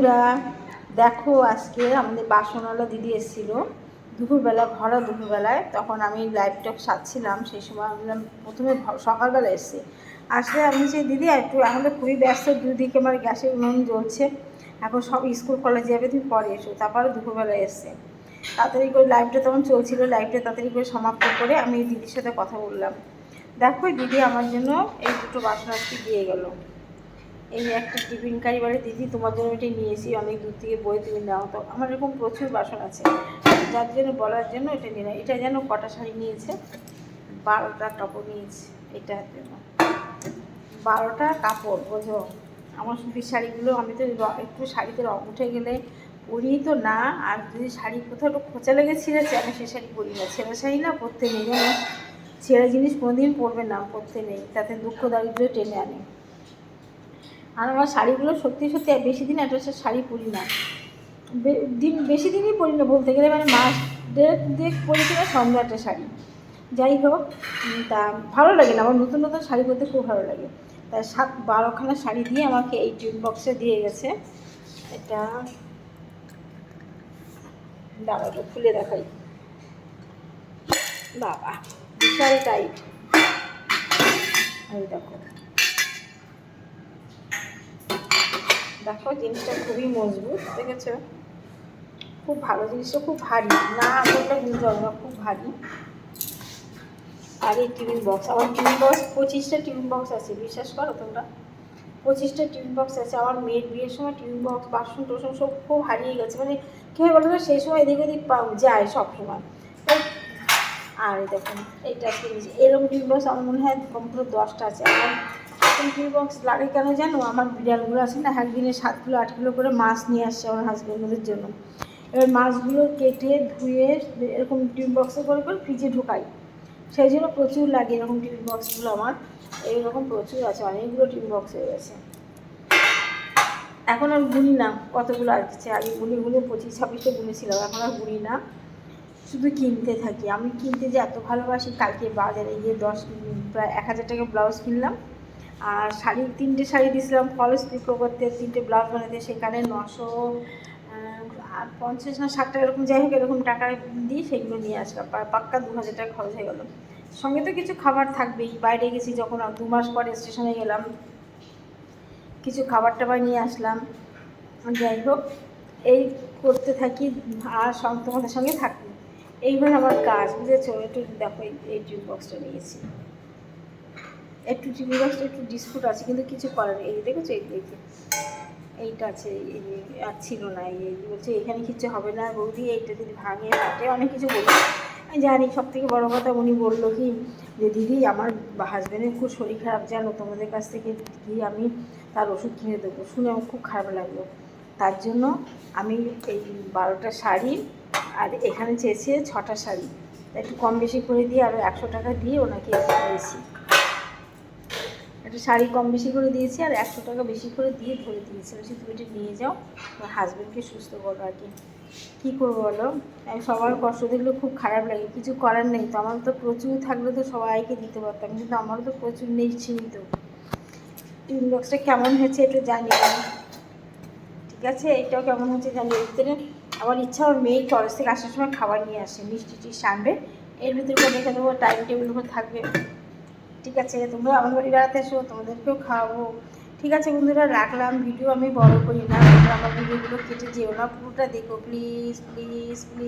বন্ধুরা দেখো, আজকে আমাদের বাসনওয়ালা দিদি এসেছিলো দুপুরবেলা, ভরা দুপুরবেলায়। তখন আমি লাইভটা সারছিলাম, সেই সময় আমি প্রথমে সকালবেলা এসেছি। আসলে আমি সেই দিদি একটু এখন তো খুবই ব্যস্ত, দুদিকে আমার গ্যাসের উনুন জ্বলছে, এখন সব স্কুল কলেজ যাবে, তুমি পরে এসো। তারপরে দুপুরবেলায় এসছে, তাড়াতাড়ি করে লাইভটা তখন চলছিল, লাইভটা তাড়াতাড়ি করে সমাপ্ত করে আমি দিদির সাথে কথা বললাম। দেখো দিদি আমার জন্য এই দুটো বাসন আজকে দিয়ে গেল। এই একটা টিফিন কারিবারে দিদি তোমার জন্য এটাই নিয়েছি, অনেক দূর থেকে বই তুমি নাও। তো আমার এরকম প্রচুর বাসন আছে, যার জন্য বলার জন্য এটা নিলাম। এটা যেন কটা শাড়ি নিয়েছে, 12টা কাপড় নিয়েছে, এটার জন্য 12টা কাপড়, বোঝো। আমার সুতির শাড়িগুলো আমি তো একটু শাড়িতে রঙ উঠে গেলে পরি তো না, আর যদি শাড়ি কোথাও একটু খোঁচা লেগে ছিঁড়েছে, আমি সে শাড়ি পরি না। ছেঁড়া শাড়ি না পরতে নেই, যেন ছেঁড়া জিনিস কোনোদিন পরবে না, পরতে নেই, তাতে দুঃখ দারিদ্র টেনে আনে। আর আমার শাড়িগুলো সত্যি সত্যি বেশি দিন একটা শাড়ি পরি না, বেশি দিনই পরি না বলতে গেলে, মানে মাস দেড় পরি কিনা সন্ধ্যা একটা শাড়ি। যাই হোক, তা ভালো লাগে না, আমার নতুন নতুন শাড়ি পরতে খুব ভালো লাগে। তাই 12খানা শাড়ি দিয়ে আমাকে এই টিফিন বক্সে দিয়ে গেছে। এটা দাঁড়াবো, খুলে দেখাই। বাবা বিশাল টাইট, এই দেখো দেখো জিনিসটা খুবই মজবুত, দেখেছো? খুব ভালো, জিনিসটা খুব ভারী, না বললে বুঝতে হবে না, খুব ভারী। আর এই টিফিন বক্স, আমার টিফিন বক্স 25টা টিফিন বক্স আছে, বিশ্বাস করো তোমরা, 25টা টিফিন বক্স আছে। আমার মেয়ের বিয়ের সময় টিফিন বক্স বাসন টাসন সব খুব হারিয়ে গেছে, মানে কী হয় বলো না, সেই সময় এদিক ওদিক যায় সব সময়। আর এই দেখুন এইটা কিনেছি, এরকম টিফিন বক্স আমার মনে হয় কমপ্লিট 10টা আছে। আমার টিফিন বক্স লাগে কেন জানো? আমার বিড়ালগুলো আছে না, একদিনে 7 কিলো 8 কিলো করে মাছ নিয়ে আসছে আমার হাজব্যান্ডের জন্য। এবার মাছগুলো কেটে ধুয়ে এরকম টিফিন বক্সে করে করে ফ্রিজে ঢোকাই, সেই জন্য প্রচুর লাগে এরকম টিফিন বক্সগুলো আমার। এইরকম প্রচুর আছে, অনেকগুলো টিফিন বক্স হয়ে গেছে। এখন আর গুনি না কতগুলো আসছে, আগে গুনি 25-26টা গুনেছিলাম, এখন আর গুনি না, শুধু কিনতে থাকি। আমি কিনতে যে এত ভালোবাসি, কালকে বাজারে গিয়ে প্রায় 1000 টাকা ব্লাউজ কিনলাম। আর শাড়ি 3টে শাড়ি দিয়েছিলাম ফলস পিকো করতে, 3টে ব্লাউজ বানাতে, সেখানে 950 না 60 টাকা এরকম, যাই হোক এরকম টাকায় দিয়ে সেগুলো নিয়ে আসলাম। পাক্কা 2000 টাকা খরচ হয়ে গেল। সঙ্গে তো কিছু খাবার থাকবেই, বাইরে গেছি যখন, 2 মাস পরে স্টেশনে গেলাম, কিছু খাবার টাবার নিয়ে আসলাম। যাই হোক এই করতে থাকি, আর তোমাদের সঙ্গে থাকি, এইবার আমার কাজ, বুঝেছো? একটু দেখো এই টিফিন বক্সটা নিয়েছি, একটু টিফিন বক্সটা একটু ডিসপুট আছে, কিন্তু কিছু করার নেই। এই দেখেছো, এই দেখে এইটা আছে, এই আর ছিল না, এই বলছে এখানে কিছু হবে না বৌদি, এইটা যদি ভাঙে ফাটে, অনেক কিছু বলছে। আমি জানি, সব থেকে বড়ো কথা উনি বললো কি যে দিদি আমার হাজব্যান্ডের খুব শরীর খারাপ, জানো, তোমাদের কাছ থেকে কি আমি তার ওষুধ কিনে দেবো। শুনে আমার খুব খারাপ লাগলো, তার জন্য আমি এই 12টা শাড়ি, আর এখানে চেয়েছে 6টা শাড়ি, একটু কম বেশি করে দিয়ে আরও 100 টাকা দিয়ে ওনাকে দিয়েছি। একটা শাড়ি কম বেশি করে দিয়েছি আর 100 টাকা বেশি করে দিয়ে ধরে দিয়েছি, বলছি তুমি এটা নিয়ে যাও, তোমার হাজব্যান্ডকে সুস্থ করো। আর কি কী করবো বলো, সবার কষ্ট দেখলে খুব খারাপ লাগে, কিছু করার নেই। তো আমার তো প্রচুর থাকলে তো সবাইকে দিতে পারতাম, কিন্তু আমারও তো প্রচুর নেই, সীমিত। টিফিন বক্সটা কেমন হয়েছে একটু জানি, ঠিক আছে? এইটাও কেমন হচ্ছে জানি। এর ভিতরে আমার ইচ্ছা, ওর মেয়ে কলেজ থেকে আসার সময় খাবার নিয়ে আসে, মিষ্টি টিষ্টি আনবে, এর ভিতরে করে রেখে দেবো, টাইম টেবিল উপর থাকবে। ঠিক আছে, তোমরা আমার বাড়ি বেড়াতে এসো, তোমাদেরকেও খাওয়াবো। ঠিক আছে বন্ধুরা, রাখলাম। ভিডিও আমি বড় করি না, তোমরা আমার ভিডিওগুলো কেটে যেও না, পুরোটা দেখো প্লিজ প্লিজ প্লিজ।